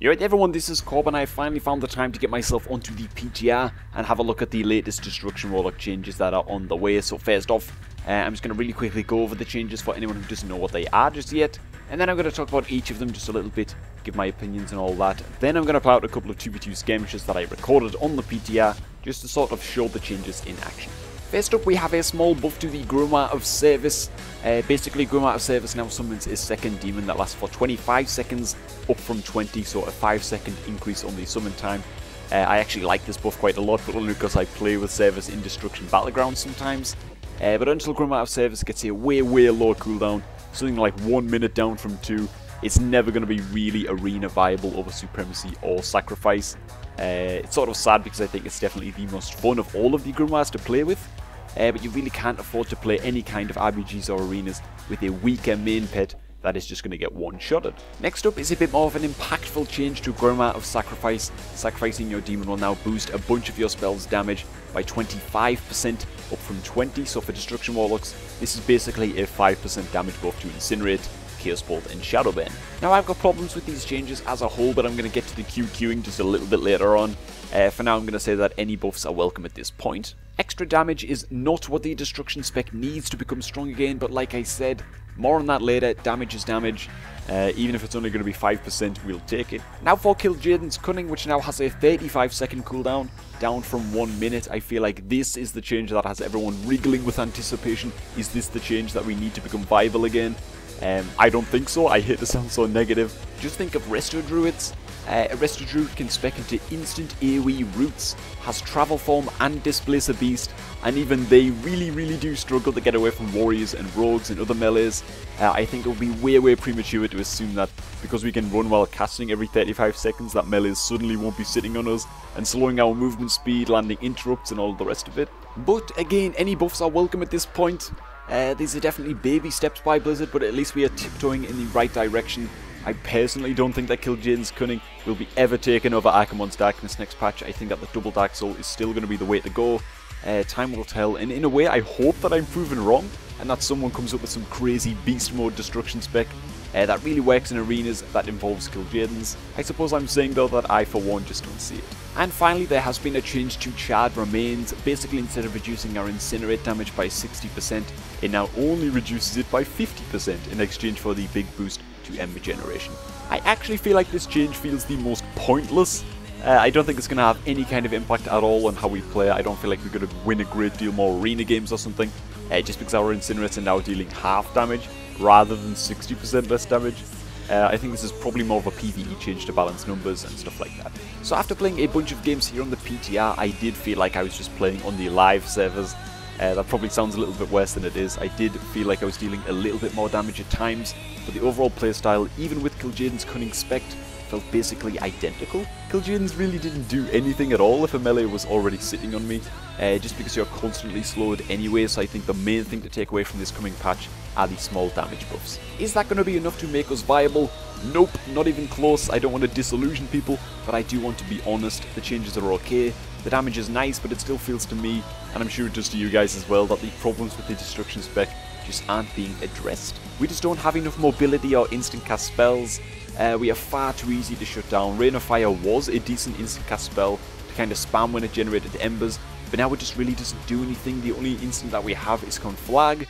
Yo, right everyone, this is Cobb and I finally found the time to get myself onto the PTR and have a look at the latest Destruction Warlock changes that are on the way. So first off, I'm just going to really quickly go over the changes for anyone who doesn't know what they are just yet. And then I'm going to talk about each of them just a little bit, give my opinions and all that. Then I'm going to play out a couple of 2v2 skirmishes that I recorded on the PTR just to sort of show the changes in action. First up, we have a small buff to the Grimoire of Service. Basically, Grimoire of Service now summons a second demon that lasts for 25 seconds, up from 20, so a 5-second increase on the summon time. I actually like this buff quite a lot, but only because I play with Service in Destruction Battlegrounds sometimes. But until Grimoire of Service gets a way low cooldown, something like 1 minute down from 2, it's never going to be really arena viable over Supremacy or Sacrifice. It's sort of sad because I think it's definitely the most fun of all of the Grimoires to play with. But you really can't afford to play any kind of RBGs or arenas with a weaker main pet that is just going to get one-shotted. Next up is a bit more of an impactful change to Grimoire of Sacrifice. Sacrificing your demon will now boost a bunch of your spells' damage by 25%, up from 20, so for Destruction Warlocks, this is basically a 5% damage buff to Incinerate, Chaos Bolt and Shadowburn. Now I've got problems with these changes as a whole, but I'm going to get to the queuing just a little bit later on. For now I'm going to say that any buffs are welcome at this point. Extra damage is not what the Destruction spec needs to become strong again, but like I said, more on that later. Damage is damage. Even if it's only going to be 5%, we'll take it. Now for Kil'jaeden's Cunning, which now has a 35-second cooldown, down from 1 minute. I feel like this is the change that has everyone wriggling with anticipation. Is this the change that we need to become viable again? I don't think so. I hate to sound so negative. Just think of Resto Druids. A Resto Druid can spec into instant AoE roots, has Travel Form and Displace a Beast, and even they really do struggle to get away from warriors and rogues and other melees. I think it would be way premature to assume that because we can run while casting every 35 seconds that melees suddenly won't be sitting on us and slowing our movement speed, landing interrupts and all the rest of it. But again, any buffs are welcome at this point. These are definitely baby steps by Blizzard, but at least we are tiptoeing in the right direction. I personally don't think that Kil'jaeden's Cunning will be ever taken over Archimonde's Darkness next patch. I think that the Double Dark Soul is still going to be the way to go. Time will tell, and in a way I hope that I'm proven wrong, and that someone comes up with some crazy beast mode destruction spec that really works in arenas that involves Kil'jaeden's. I suppose I'm saying though that I for one just don't see it. And finally, there has been a change to Charred Remains. Basically, instead of reducing our Incinerate damage by 60%, it now only reduces it by 50% in exchange for the big boost to Ember Generation. I actually feel like this change feels the most pointless. I don't think it's going to have any kind of impact at all on how we play. I don't feel like we're going to win a great deal more arena games or something, just because our Incinerates are now dealing half damage rather than 60% less damage. I think this is probably more of a PvE change to balance numbers and stuff like that. So after playing a bunch of games here on the PTR, I did feel like I was just playing on the live servers. That probably sounds a little bit worse than it is. I did feel like I was dealing a little bit more damage at times, but the overall playstyle, even with Kil'jaeden's Cunning spec, felt basically identical. Kil'jaeden's really didn't do anything at all if a melee was already sitting on me, just because you're constantly slowed anyway, so I think the main thing to take away from this coming patch are the small damage buffs. Is that going to be enough to make us viable? Nope, not even close. I don't want to disillusion people, but I do want to be honest. The changes are okay. The damage is nice, but it still feels to me, and I'm sure it does to you guys as well, that the problems with the destruction spec just aren't being addressed. We just don't have enough mobility or instant cast spells. We are far too easy to shut down. Rain of Fire was a decent instant cast spell to kind of spam when it generated embers, but now it just really doesn't do anything. The only instant that we have is Conflag,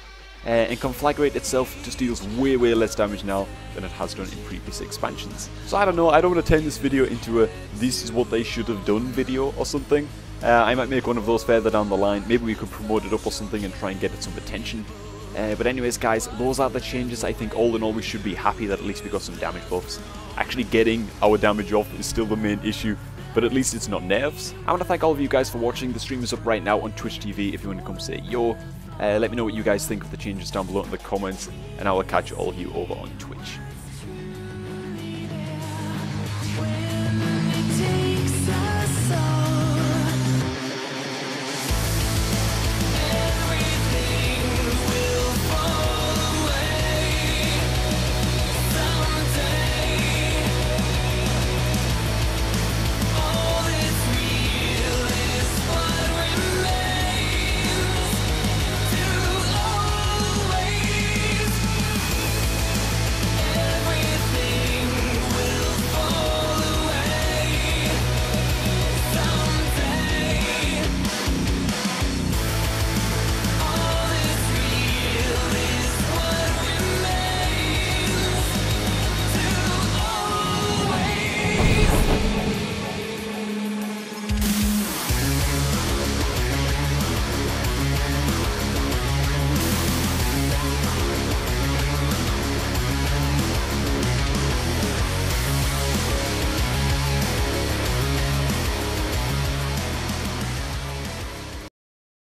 and Conflagrate itself just deals way less damage now than it has done in previous expansions. So I don't know, I don't want to turn this video into a this is what they should have done video or something. I might make one of those further down the line. Maybe we could promote it up or something and try and get it some attention. But anyways guys, those are the changes. I think all in all we should be happy that at least we got some damage buffs. Actually getting our damage off is still the main issue, but at least it's not nerfs. I want to thank all of you guys for watching. The stream is up right now on Twitch TV if you want to come say yo. Let me know what you guys think of the changes down below in the comments, and I will catch all of you over on Twitch.